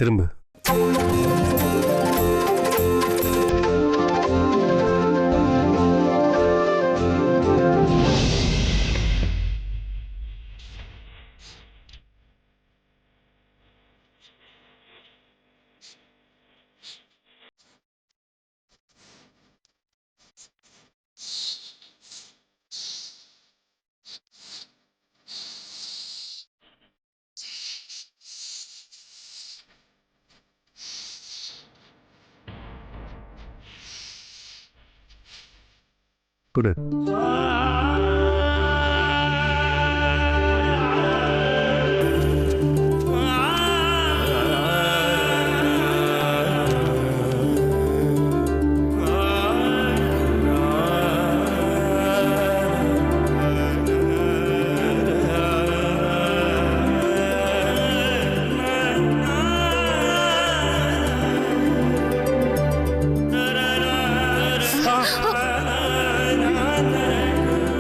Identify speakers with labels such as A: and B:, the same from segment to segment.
A: திரும்ப. குடு.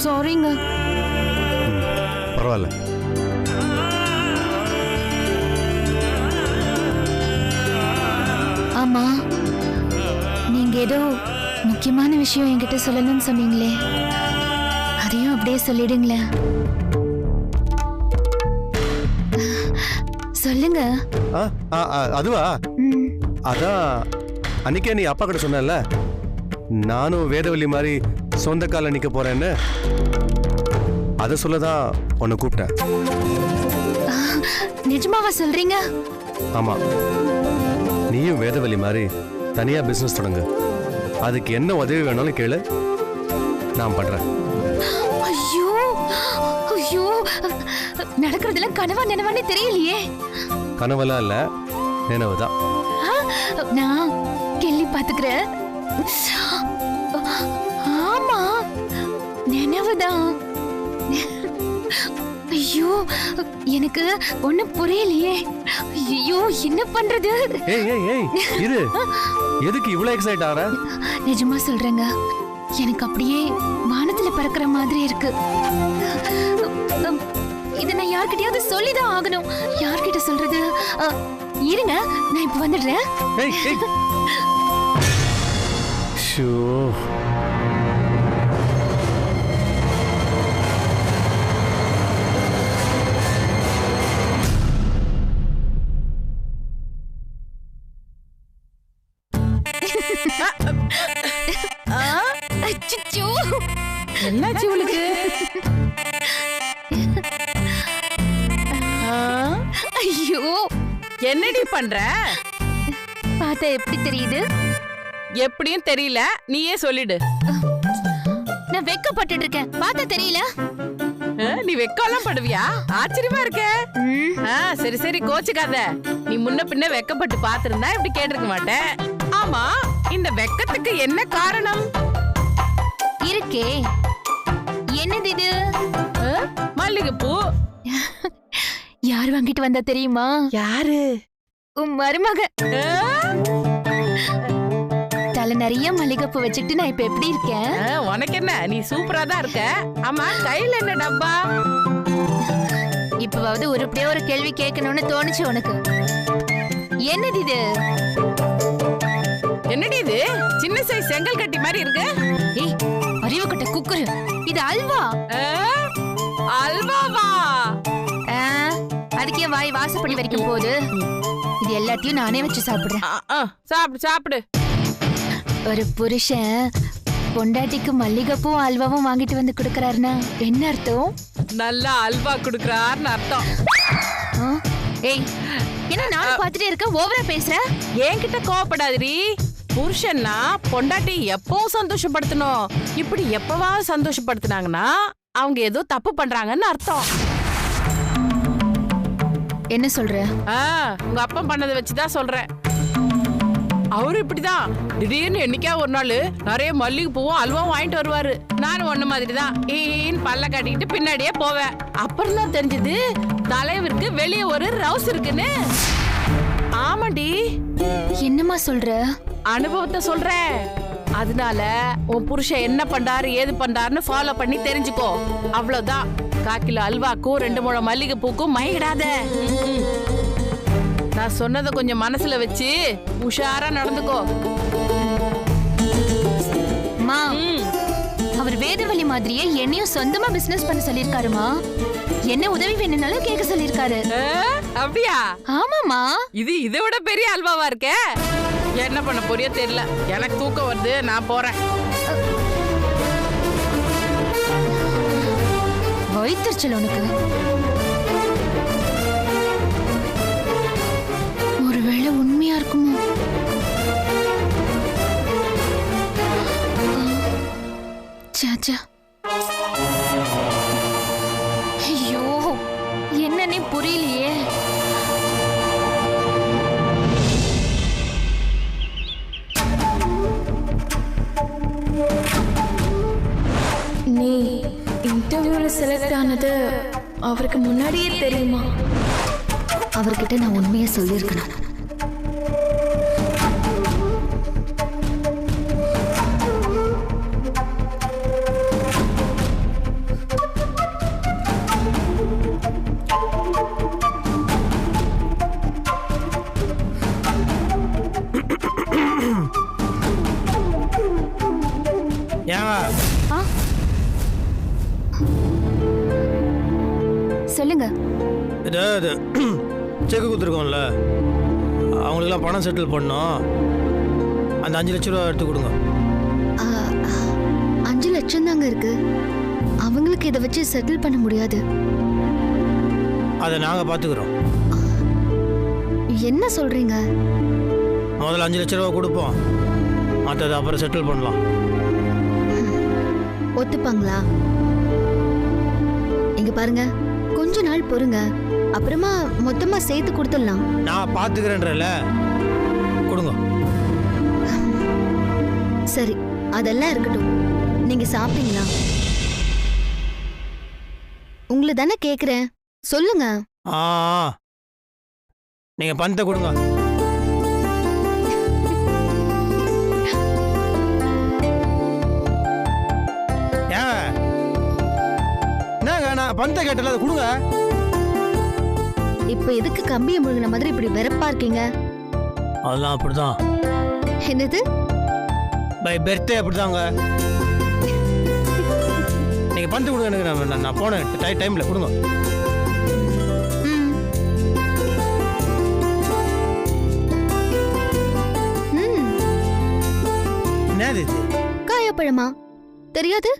B: சாரிங்க.
A: பரவாயில்ல.
B: ஆமா, நீங்க ஏதோ முக்கியமான விஷயம் என்கிட்ட சொல்லணும்னு சொன்னீங்களே, அதையும் அப்படியே சொல்லிடுங்களேன். சொல்லுங்க.
A: அதுவா? அதான் அன்னைக்கே நீ அப்பா கிட்ட சொன்னல, நானும் வேதவல்லி மாதிரி சொந்த கால நிக்க போறேன்னு. அத சொல்லதான் உன்னை கூப்பிட்டேன்.
B: நிஜமாவா சொல்றீங்க?
A: ஆமா, நீயும் வேதவல்லி மாதிரி தனியா பிசினஸ் தொடங்கு. அதுக்கு என்ன உதவி வேணாலும் கேளு, நான் பண்றேன்.
B: ஐயோ ஐயோ, நடக்கிறதுல கனவா நினைவானே தெரியலையே.
A: கனவெல்லாம் இல்ல, நினைவுதான்.
B: நான் கேள்வி பாத்துக்கிறேன். ஆமா, நினைவுதான். ஐயோ, எனக்கு ஒண்ணு புரியலையே. ஐயோ, என்ன பண்றது?
A: ஏய் ஏய் ஏய், இரு. எதுக்கு இவ்வளவு எக்ஸைட் ஆற?
B: நிஜமா சொல்றேங்க, எனக்கு அப்படியே வானத்துல பறக்கிற மாதிரி இருக்கு. இத நான் யார்கிட்டயாவது சொல்லிதான் ஆகணும். யார்கிட்ட சொல்றது? இருங்க, நான் இப்ப வந்துடுறேன்.
A: ஏய் ஏய். ஷோ.
B: அச்சச்சோ,
C: என்னாச்சு உங்களுக்கு?
B: ஐயோ,
C: என்னடி பண்ற?
B: பார்த்தா எப்படி தெரியுது?
C: எப்படியும் தெரியல, நீயே சொல்லிடு.
B: நான் வெக்கப்பட்டுட்டு இருக்கேன், பார்த்தா தெரியல?
C: நீ வெக்கலாம் படுவியா? ஆச்சரியமா இருக்க. சரி சரி, கோச்சுக்காத. நீ முன்ன பின்ன வெக்கப்பட்டு பாத்திருந்தா இப்படி கேட்டிருக்க மாட்டேன். ஆமா, இந்த வெக்கத்துக்கு என்ன காரணம்?
B: இருக்கே. என்னது இது?
C: மல்லிகைப்பூ.
B: யார் வாங்கிட்டு வந்தா தெரியுமா?
C: யாரு?
B: உன் மருமக. தலை நிறைய மல்லிகைப்பூ வச்சுக்கிட்டு நான் இப்ப எப்படி இருக்கேன்?
C: உனக்கு என்ன, நீ சூப்பரா தான் இருக்க. ஆமா, கையில என்ன டப்பா?
B: இப்பவாவது உருப்படியா ஒரு கேள்வி கேட்கணும்னு தோணுச்சு உனக்கு. என்னது இது?
C: என்னடி இது? சின்ன சைஸ் செங்கல் கட்டி மாதிரி இருக்கு.
B: ஏய், அறிவு கட்ட குக்குரு, இது அல்வா.
C: அல்வாவா?
B: அதுக்கே வாய் வாசப்படி வரைக்கும் போகுது. இது எல்லாத்தையும் நானே வச்சு சாப்பிடுறேன்.
C: சாப்பிடு சாப்பிடு.
B: ஒரு புருஷன் பொண்டாட்டிக்கு மல்லிகைப்பூ அல்வாவும் வாங்கிட்டு வந்து கொடுக்கறாருன்னா என்ன அர்த்தம்?
C: நல்லா அல்வா குடுக்கறாருன்னு அர்த்தம்.
B: ஏய், என்ன நான் பாத்துட்டே இருக்க, ஓவரா பேசுற?
C: என்கிட்ட கோவப்படாதீ. புருஷன்னா பொண்டாட்டி எப்பவும் சந்தோஷப்படுத்தணும். இப்படி எப்பவா சந்தோஷப்படுத்தினாங்கன்னா அவங்க ஏதோ தப்பு பண்றாங்கன்னு அர்த்தம்.
B: என்ன சொல்ற?
C: உங்க அப்பா பண்ணதை வச்சுதான் சொல்றேன். அவரு இப்படிதான் திடீர்னு என்னைக்கா ஒரு நாள் நிறைய மல்லிகை பூவும் அல்வாவும் வாங்கிட்டு வருவாரு. நானும் ஒண்ணு மாதிரிதான் ஈன்னு பல்ல காட்டிக்கிட்டு பின்னாடியே போவேன். அப்புறம் தான் தெரிஞ்சது தலைவருக்கு வெளியே ஒரு ரவுஸ் இருக்குன்னு. ஆமாண்டி.
B: என்னமா சொல்ற?
C: அனுபவத்தை சொல்றேன். அதனால உன் புருஷன் என்ன பண்றாரு ஏது பண்றாருன்னு ஃபாலோ பண்ணி தெரிஞ்சுக்கோ. அவ்வளவுதான். 1/4 கிலோ அல்வாக்கும் 2 முழம் மல்லிகை பூக்கும் மயங்கிடாத. நான் சொன்னதை கொஞ்சம் மனசுல வச்சு உஷாரா நடந்துக்கோ.
B: மா
C: ம்.
B: அவர் வேதவழி மாதிரியே என்னையும் சொந்தமா பிசினஸ் பண்ண சொல்லிருக்காருமா. என்ன உதவி வேணும்னாலும் கேட்க சொல்லிருக்காரு.
C: அப்படியா?
B: ஆமாமா.
C: இது இதை விட பெரிய அல்வாவா இருக்கே. என்ன பண்ண போறியோ தெரியல. எனக்கு தூக்கம் வருது, நான் போறேன்.
B: வயிற்றுச்சல் உனக்கு. ஒருவேளை உண்மையா இருக்குமோ? சாச்சா, ஐயோ என்னன்னே புரியலையே.
D: நீ இன்டர்வியூல செலக்ட் ஆனது அவருக்கு முன்னாடியே தெரியுமா?
B: அவர்கிட்ட நான் உண்மையை சொல்லியிருக்கணும். சொல்லுங்க.
E: இது செக்கு கொடுத்துருக்கோம்ல, அவங்களுக்கெல்லாம் பணம் செட்டில் பண்ணோம். அந்த 5 லட்ச ரூபா எடுத்து கொடுங்க.
B: 5 லட்சம் தாங்க இருக்கு. அவங்களுக்கு இதை வச்சு செட்டில் பண்ண முடியாது.
E: அதை நாங்கள் பார்த்துக்குறோம்.
B: என்ன சொல்றீங்க?
E: முதல்ல 5 லட்ச ரூபா கொடுப்போம், மற்றது அப்புறம் செட்டில் பண்ணலாம்.
B: ஒத்துப்பாங்களா? இங்க பாருங்க, கொஞ்ச நாள் பொறுங்க, அப்புறமா மொத்தமா சேர்த்து கொடுத்துடலாம்.
E: நான் பார்த்துக்கிறேன்றல, கொடுங்க.
B: சரி, அதெல்லாம் இருக்கட்டும். நீங்க சாப்பிட்டீங்களா? உங்களை தானே கேக்குறேன், சொல்லுங்க.
E: ஆ, நீங்கள் பணத்தை கொடுங்க. பணத்தை கேட்டல, அதை கொடுங்க.
B: இப்ப எதுக்கு கம்பியை முழுகின மாதிரி இப்படி வெறப்பா இருக்கீங்க?
E: அதெல்லாம் அப்படிதான்.
B: என்னது?
E: பை பர்த்டே அப்படிதாங்க. நீங்க பணத்தை கொடுங்க எனக்கு. நான் போனேன் டைம்ல கொடுங்க. என்னது இது?
B: காயப்பழமா? தெரியாது?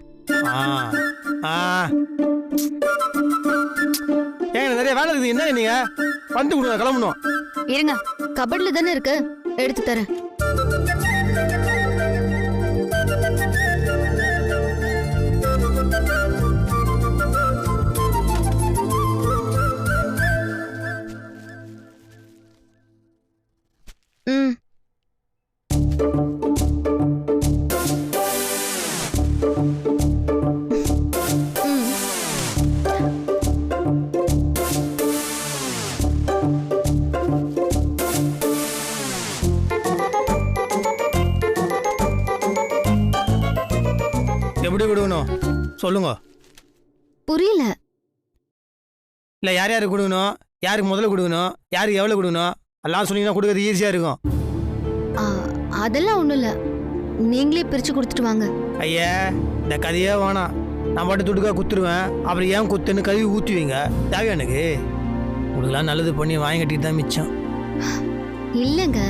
E: ஏங்க நிறைய வேலை இருக்குது. என்ன நீங்க பந்து கொடுங்க, கிளம்பணும்.
B: இருங்க, கபட்ல தானே இருக்கு, எடுத்து தரேன். ம்.
E: எப்படி கொடுக்கணும் சொல்லுங்க.
B: புரியல.
E: இல்லை, யார் யாருக்கு கொடுக்கணும், யாருக்கு முதல்ல கொடுக்கணும், யாருக்கு எவ்வளோ கொடுக்கணும், எல்லாம் சொன்னீங்கன்னா கொடுக்கறது ஈஸியாக இருக்கும்.
B: அதெல்லாம் ஒன்றும் இல்லை, நீங்களே பிரித்து கொடுத்துட்டு வாங்க.
E: ஐயா, இந்த கதையே வேணாம். நான் பாட்டு துடுக்கா குத்துருவேன், அப்புறம் ஏன் குத்துன்னு கழுவி ஊற்றுவீங்க. தேவையா எனக்கு? உங்களுக்குலாம் நல்லது பண்ணி வாங்கி கட்டிட்டு தான் மிச்சம்.
B: இல்லைங்க,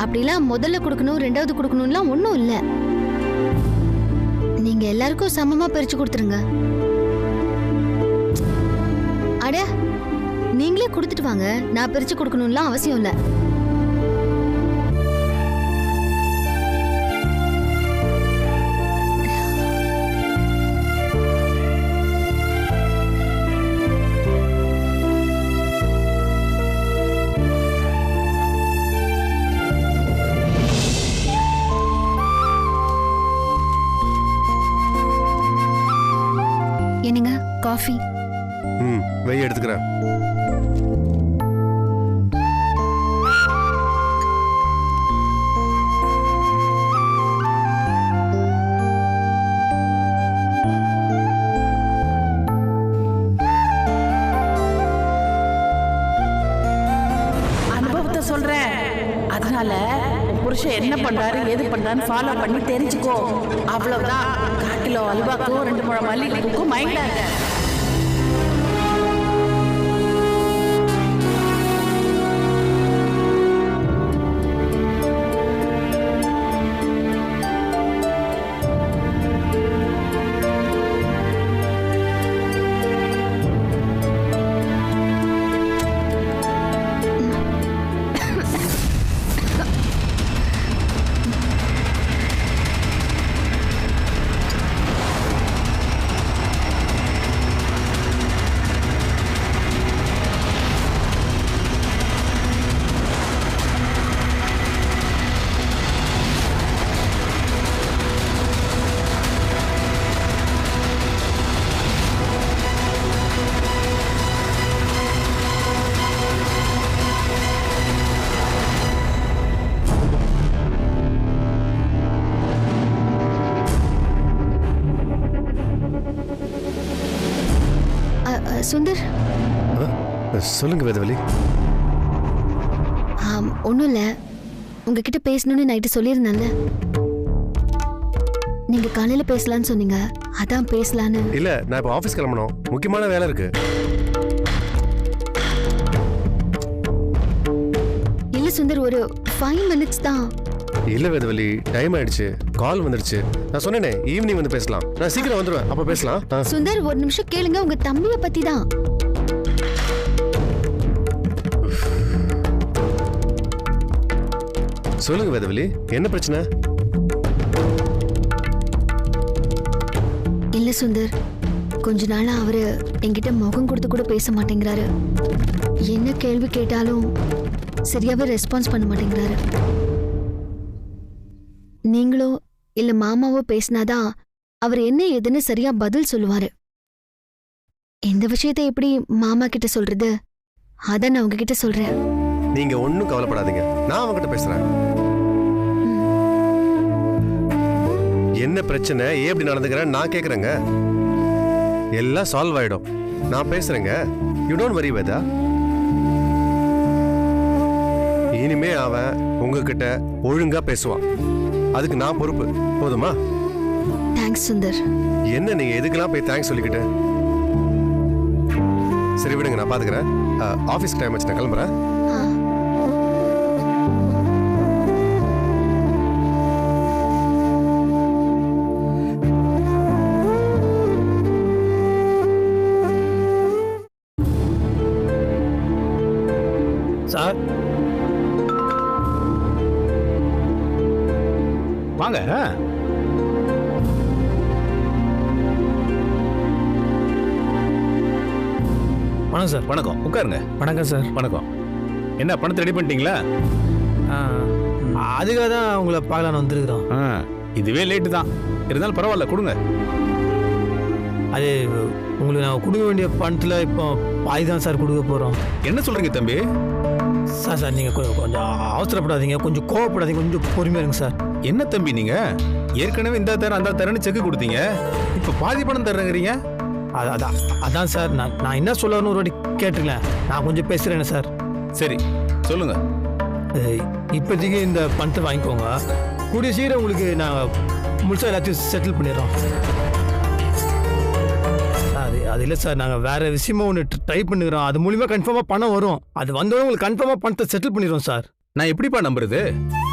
B: அப்படிலாம் முதல்ல கொடுக்கணும் ரெண்டாவது கொடுக்கணும்லாம் ஒன்றும் இல்லை. நீங்க எல்லாருக்கும் சமமா பிரிச்சு கொடுத்துருங்க. அட, நீங்களே கொடுத்துட்டு வாங்க, நான் பிரிச்சு கொடுக்கணும்லாம் அவசியம் இல்லை. என்னங்க காஃபி?
A: வெய் எடுத்துக்கிறேன்.
C: சொல்றேன். அதனால உன் புருஷன் என்ன பண்றாரு ஏது பண்றாருன்னு ஃபாலோ பண்ணி தெரிஞ்சுக்கோ. அவ்வளவுதான். 1/4 கிலோ அல்வாக்கும் 2 முழம் மல்லிகைப்பூக்கும் மைண்டாங்க.
B: சுந்தர்,
A: சொல்லுங்க வேதவலி.
B: ஒன்றும் இல்லை, உங்ககிட்ட பேசணும்னு நைட்டு சொல்லியிருந்தேன்ல. நீங்க காலையில பேசலான்னு சொன்னீங்க, அதான் பேசலான்னு.
A: இல்ல, நான் இப்போ ஆஃபீஸ் கிளம்பணும், முக்கியமான வேலை இருக்கு.
B: இல்ல சுந்தர், ஒரு 5 minutes தான்.
A: இல்ல வேதவலி, டைம் ஆயிடுச்சு, கால் வந்துடுச்சு. நான் சொன்னேனே ஈவினிங் வந்து பேசலாம். நான் சீக்கிரம் வந்துடுவேன், அப்ப பேசலாம்.
B: சுந்தர், ஒரு நிமிஷம் கேளுங்க, உங்க தம்பியை பத்தி தான்.
A: சொல்லுங்க வேதவலி, என்ன பிரச்சனை?
B: இல்ல சுந்தர், கொஞ்ச நாளா அவரு என்கிட்ட முகம் கொடுத்து கூட பேச மாட்டேங்கிறாரு. என்ன கேள்வி கேட்டாலும் சரியாவே ரெஸ்பான்ஸ் பண்ண மாட்டேங்கிறாரு. நீங்களோ இல்ல மாமாவோ பேசினாதான் அவர் என்ன ஏதுன்னு சரியா பதில் சொல்லுவாரு. இந்த விஷயத்தை எப்படி மாமா கிட்ட சொல்றது? அதான் நான் உங்ககிட்ட சொல்றேன்.
A: நீங்க ஒன்னும் கவலைப்படாதீங்க, நான் அவங்ககிட்ட பேசுறேன். என்ன பிரச்சனை, ஏன் இப்படி நடந்துக்கிறேன் நான் கேக்குறேங்க. எல்லாம் சால்வ் ஆயிடும், நான் பேசுறேங்க. You don't worry Veda. இனிமே அவன் உங்ககிட்ட ஒழுங்கா பேசுவான், அதுக்கு நான் பொறுப்பு. போதுமா?
B: தேங்க்ஸ் சுந்தர்.
A: என்ன நீங்க எதுக்கெல்லாம் போய் தேங்க்ஸ் சொல்லிக்கிட்டு? சரி விடுங்க, நான் பாத்துக்கிறேன். ஆஃபீஸ் டைம் ஆச்சு, நான் கிளம்புறேன்.
E: சார்
F: வாங்க.
E: வணக்கம் சார்.
F: வணக்கம், உட்காருங்க.
E: வணக்கம் சார்.
F: வணக்கம். என்ன பணத்தை ரெடி பண்ணிட்டீங்களா?
E: அதுக்காக தான் உங்களை பார்க்கலான்னு வந்துருக்குறோம்.
F: இதுவே லேட்டு தான், இருந்தாலும் பரவாயில்ல, கொடுங்க.
E: அது உங்களுக்கு நான் கொடுக்க வேண்டிய பணத்தில் இப்போ பாதி தான் சார் கொடுக்க போகிறோம்.
F: என்ன சொல்றீங்க தம்பி?
E: சார் நீங்கள் கொஞ்சம் அவசரப்படாதீங்க, கொஞ்சம் கோவப்படாதீங்க, கொஞ்சம் பொறுமையாக இருங்க சார்.
F: என்ன தம்பி நீங்க ஏற்கனவே இந்த தரம் அந்த தரன்னு செக் கொடுத்தீங்க, இப்போ பாதி பணம் தர்றேங்கிறீங்க?
E: அதான் சார், நான் என்ன சொல்லணும்னு ஒரு வாட்டி கேட்டுருங்களேன். நான் கொஞ்சம் பேசுகிறேன் சார்.
F: சரி சொல்லுங்க.
E: இப்போதைக்கு இந்த பணத்தை வாங்கிக்கோங்க, கூடிய சீக்கிரம் உங்களுக்கு நான் முழுசாக எல்லாத்தையும் செட்டில் பண்ணிடுறோம். அது இல்லை சார், நாங்கள் வேறு விஷயமா ஒன்று ட்ரை பண்ணுறோம், அது மூலிமா கன்ஃபார்மாக பணம் வரும். அது வந்தோடனே உங்களுக்கு கன்ஃபார்மாக பணத்தை செட்டில் பண்ணிடுறோம் சார்.
F: நான் எப்படிப்பா நம்புறது?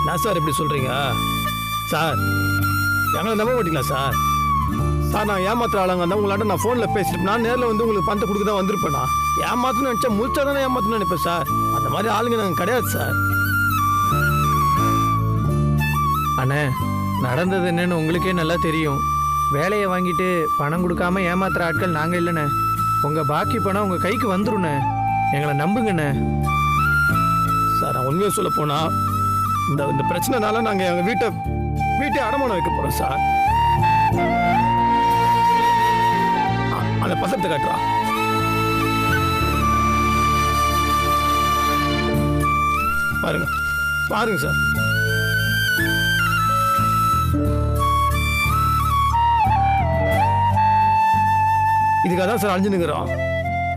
E: நான் சார் எப்படி சொல்கிறீங்க சார்? எங்களை நம்ப மாட்டீங்களா சார்? சார் நான் ஏமாத்துற ஆளுங்க இருந்தால் உங்களாட்ட நான் ஃபோனில் பேசிட்டு நான் நேரில் வந்து உங்களுக்கு பணத்தை கொடுக்க தான் வந்திருப்பேன். நான் ஏமாத்தணும்னு நினச்சா முழிச்சா தானே ஏமாத்தணும்னு நினைப்பேன் சார். அந்த மாதிரி ஆளுங்க நாங்கள் கிடையாது சார்.
G: அண்ணே, நடந்தது என்னன்னு உங்களுக்கே நல்லா தெரியும். வேலையை வாங்கிட்டு பணம் கொடுக்காம ஏமாத்துற ஆட்கள் நாங்கள் இல்லைண்ணே. உங்கள் பாக்கி பணம் உங்கள் கைக்கு வந்துருண்ணே, எங்களை நம்புங்கண்ணே.
E: சார் நான் உண்மையை சொல்ல போனால் இந்த பிரச்சனைனால நாங்கள் எங்கள் வீட்டை அடமானம் வைக்க போகிறோம் சார். அந்த பத்திரத்தை காட்டுறா. பாருங்க சார். இதுக்காக தான் சார் அழிஞ்சுனுங்கிறோம்.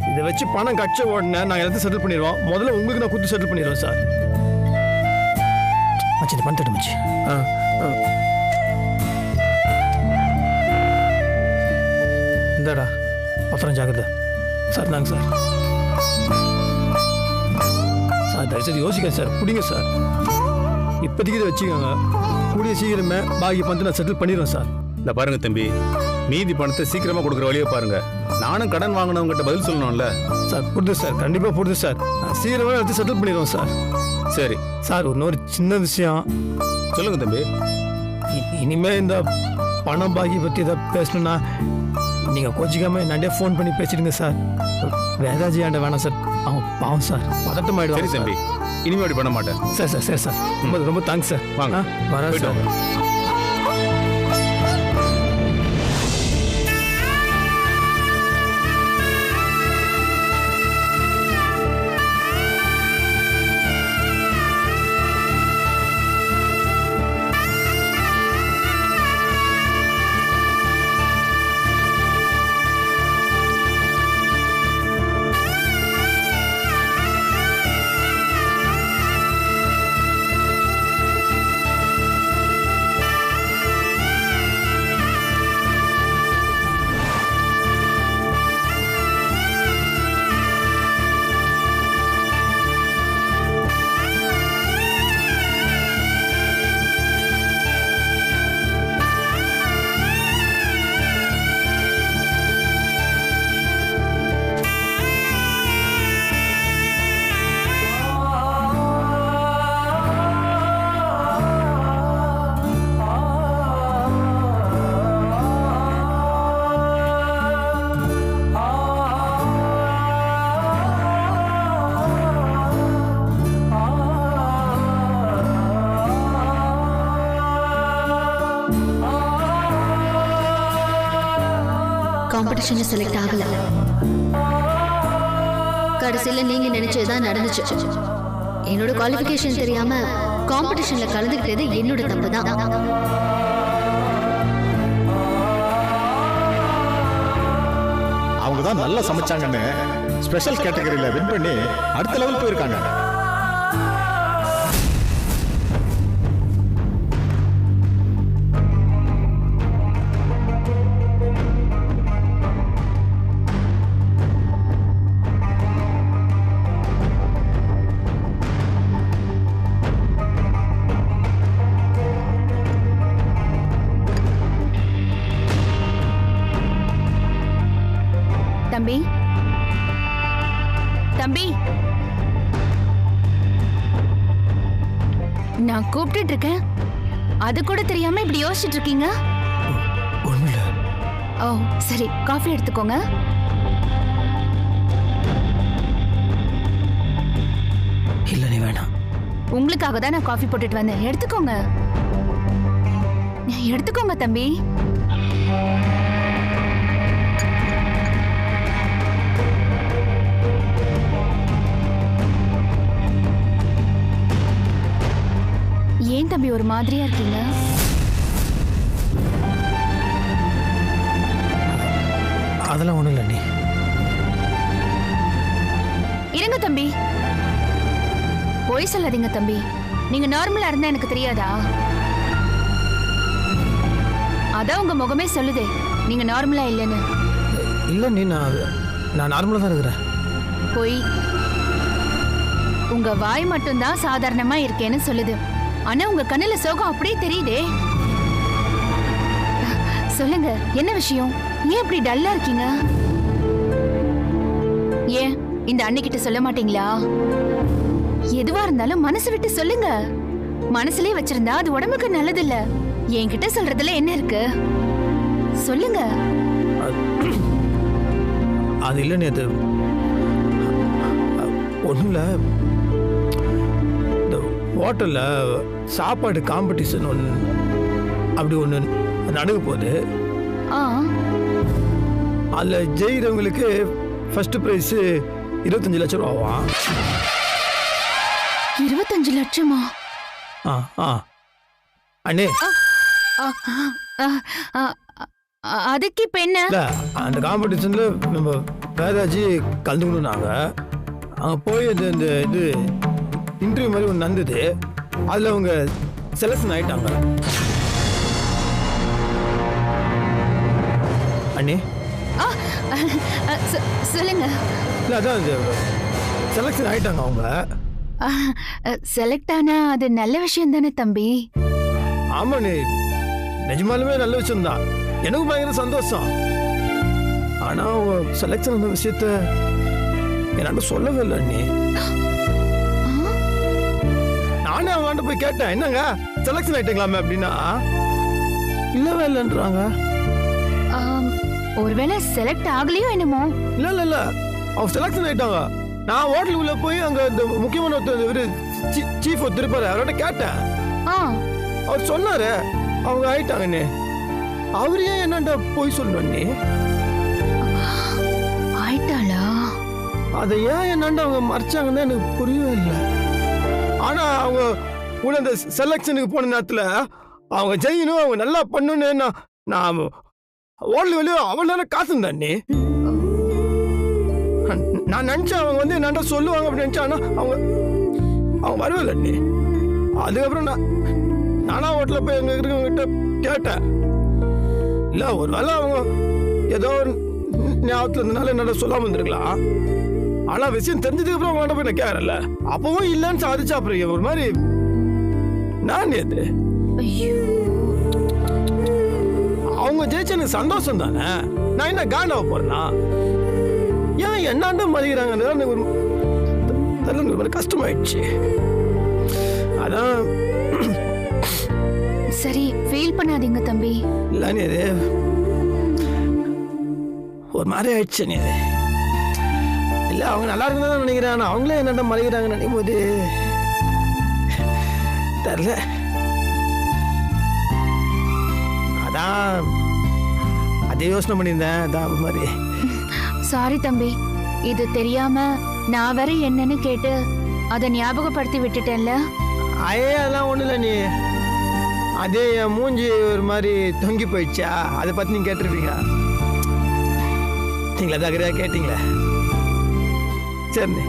E: இதை வச்சு பணம் கட்ச உடனே நாங்கள் எல்லாத்தையும் செட்டில் பண்ணிடுவோம். முதல்ல உங்களுக்கு நான் கொடுத்து செட்டில் பண்ணிடுவோம் சார். மச்சி இந்த பணத்தை எடு மச்சி. இந்தாடா பத்திரம் ஜாக்கிரதை. சார் நாங்க சார் சார் தயவுசெய்து யோசிக்க சார், பிடிங்க சார். இப்போதைக்கு இதை வச்சுக்கோங்க. கூடிய சீக்கிரமே பாக்கி பணத்தை நான் செட்டில் பண்ணிடுவேன் சார்.
F: இந்த பாருங்க தம்பி, மீதி பணத்தை சீக்கிரமா கொடுக்குற வழியை பாருங்க. நானும் கடன் வாங்கினவங்ககிட்ட பதில் சொல்லணும்ல.
E: சார் புரியுது சார், கண்டிப்பாக புரியுது சார். நான் சீக்கிரமாக எடுத்து செட்டில் பண்ணிடுவோம் சார்.
F: சரி
E: சார் இன்னொரு சின்ன விஷயம்.
F: சொல்லுங்க தம்பி.
E: இனிமே இந்த பணம் பாக்கி பற்றி ஏதாவது பேசணும்னா நீங்கள் கோச்சிக்காம என்னாண்டே ஃபோன் பண்ணி பேசிடுங்க சார். வேதாஜி ஆண்ட வேணாம் சார், அவங்க பாவம் சார், பதட்டம் ஆகிடும்.
F: சரி தம்பி, இனிமே அப்படி பண்ண மாட்டேன்.
E: சரி சார், சரி சார், ரொம்ப ரொம்ப தேங்க்ஸ் சார்.
F: வாங்க
E: வரேன் சார்.
B: காம்படிஷன்ல செலக்ட் ஆகல. கடைசியில நீங்க நினைச்சதுதான் நடந்துச்சு. என்னோட குவாலிஃபிகேஷன் தெரியாம காம்படிஷன்ல கலந்துக்கிட்டது என்னோட தப்பு தான்.
H: அவங்க தான் நல்லா சமைச்சாங்கன்னு ஸ்பெஷல் கேட்டகரியில வின் பண்ணி அடுத்த லெவல் போயிருக்காங்க.
D: தம்பி, தம்பி, நான் கூப்பிட்டு இருக்கேன், அது கூட தெரியாம இப்படி யோசிச்சுட்டு இருக்கீங்க.
E: ஒன்றும் இல்லை.
D: ஓ சரி, காஃபி எடுத்துக்கோங்க.
E: இல்லை நீ வேணாம்.
D: உங்களுக்காக தான் நான் காஃபி போட்டுட்டு வந்தேன், எடுத்துக்கோங்க. எடுத்துக்கோங்க தம்பி. ஏன் தம்பி ஒரு மாதிரியா இருக்கீங்க?
E: அதெல்லாம் ஒன்றும் இல்லை நீ.
D: இருங்க தம்பி, பொய் சொல்லாதீங்க தம்பி. நீங்க நார்மலா இருந்தா எனக்கு தெரியாதா? அதான் உங்க முகமே சொல்லுதே நீங்க நார்மலா இல்லைன்னு.
E: இல்லை நீ, நான் நார்மலாக தான் இருக்கிறேன்.
D: பொய். உங்க வாய் மட்டும்தான் சாதாரணமா இருக்கேன்னு சொல்லுது, ஆனா உங்க கண்ணுல சோகம் அப்படியே தெரியுதே. சொல்லுங்க, என்ன விஷயம்? ஏன் இப்படி டல்லா இருக்கீங்க? ஏன் இந்த அன்னைக்கிட்ட சொல்ல மாட்டீங்களா? எதுவா இருந்தாலும் மனசு விட்டு சொல்லுங்க. மனசுலயே வச்சிருந்தா அது உடம்புக்கு நல்லது இல்ல. என்கிட்ட சொல்றதுல என்ன இருக்கு? சொல்லுங்க.
E: அது இல்லை நீ, அது ஒன்றும் இல்லை. இந்த ஹோட்டலில் சாப்பாடு காம்படிஷன் ஒன்று அப்படி ஒன்று நடக்க போகுது. அதில் ஜெயிறவங்களுக்கு ஃபர்ஸ்ட் ப்ரைஸ் 25 லட்சம் ரூபாவா?
D: 25 லட்சமா?
E: அண்ணே,
D: அதுக்கு இப்ப என்ன?
E: அந்த காம்படிஷனில் நம்ம வேதாஜி கலந்துக்கணும்னாங்க. அங்கே போய் இந்த இது இன்டர்வியூ மாதிரி ஒன்று நடந்தது. அதில் அவங்க செலக்ஷன் ஆயிட்டாங்க. அண்ணே
D: ஆ, சொல்லுங்க.
E: இல்லை அதான் இது செலக்ஷன் ஆயிட்டாங்க அவங்க.
D: செலக்ட் ஆனா அது நல்ல விஷயம் தானே தம்பி?
E: ஆமாண்ணே, நிஜமாலுமே நல்ல விஷயம்தான். எனக்கும் பயங்கர சந்தோஷம். ஆனா அவங்க செலக்ஷன் ஆன விஷயத்த என்னால சொல்லவே இல்லை அண்ணே. நானே அவங்கள்ட்ட போய் கேட்டேன், என்னங்க செலக்ஷன் ஆயிட்டீங்களாமே அப்படின்னா இல்லவே இல்லைன்றாங்க.
D: ஒருவேளை செலக்ட் ஆகலையோ என்னமோ.
E: இல்ல இல்ல இல்ல, அவங்க செலக்ஷன் ஆயிட்டாங்க. நான் ஹோட்டலுக்குள்ள போய் அங்க இந்த முக்கியமான சீஃப் திருப்பாரு, அவர்கிட்ட கேட்டேன். அவர் சொன்னாரு அவங்க ஆயிட்டாங்கன்னு. அவரு ஏன் என்னண்டா போய் சொன்னே?
D: ஆயிட்டாளா?
E: அதை ஏன் என்னண்டா அவங்க மறைச்சாங்கன்னு எனக்கு புரியவே இல்லை. ஆனா அவங்க கூட இந்த செலக்ஷனுக்கு போன நேரத்துல அவங்க ஜெயினும் அவங்க நல்லா பண்ணணும்னு நான் ஹோட்டல் வெளியே அவ்வளோ நேரம் காசுந்தாண்ணே. நான் நினைச்சேன் அவங்க வந்து என்னண்டா சொல்லுவாங்க அப்படின்னு நினைச்சேன். ஆனா அவங்க வரவே இல்லைண்ணே. அதுக்கப்புறம் நானா ஹோட்டலில் போய் எங்க இருக்கவங்கிட்ட கேட்டேன். இல்லை ஒரு வேளை அவங்க ஏதோ ஒரு ஞாபகத்தில் இருந்தனால என்னோட சொல்லாம இருந்திருக்கலாம். ஆனா விஷயம் தெரிஞ்சதுக்கு அப்புறம் அவங்கள்ட்ட போய் நான் கேட்கறல, அப்பவும் இல்லைன்னு சாதிச்சா அப்புறம் ஒரு மாதிரி நான் எது அவங்க ஜெயிச்ச எனக்கு சந்தோஷம் தானே. நான் என்ன காண்டாவ போறேன்னா ஏன் என்னாண்ட மதிக்கிறாங்க ஒரு கஷ்டமாயிடுச்சு. அதான்
D: சரி, ஃபீல் பண்ணாதீங்க தம்பி.
E: இல்ல நீ அது ஒரு மாதிரி ஆயிடுச்சு. நீ அது இல்ல அவங்க நல்லா இருக்குன்னு நினைக்கிறேன். அவங்களே என்னண்ட மதிக்கிறாங்க நினைக்கும் போது தெரியல. அதான் அதே யோசனை பண்ணியிருந்தேன். அதான் மாதிரி
D: சாரி தம்பி, இது தெரியாம நான் வர என்னன்னு கேட்டு அதை ஞாபகப்படுத்தி விட்டுட்டேன்ல.
E: அதெல்லாம் ஒண்ணு இல்லை. நீ அதே என் மூஞ்சி ஒரு மாதிரி தொங்கி போயிடுச்சா, அதை பத்தி நீங்க கேட்டிருப்பீங்க. நீங்களா தகரையா கேட்டீங்களே. சரி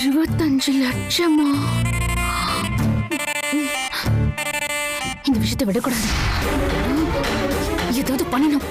D: 25 லட்சமா? இந்த விஷயத்தை விடக்கூடாது, ஏதாவது பண்ணணும்.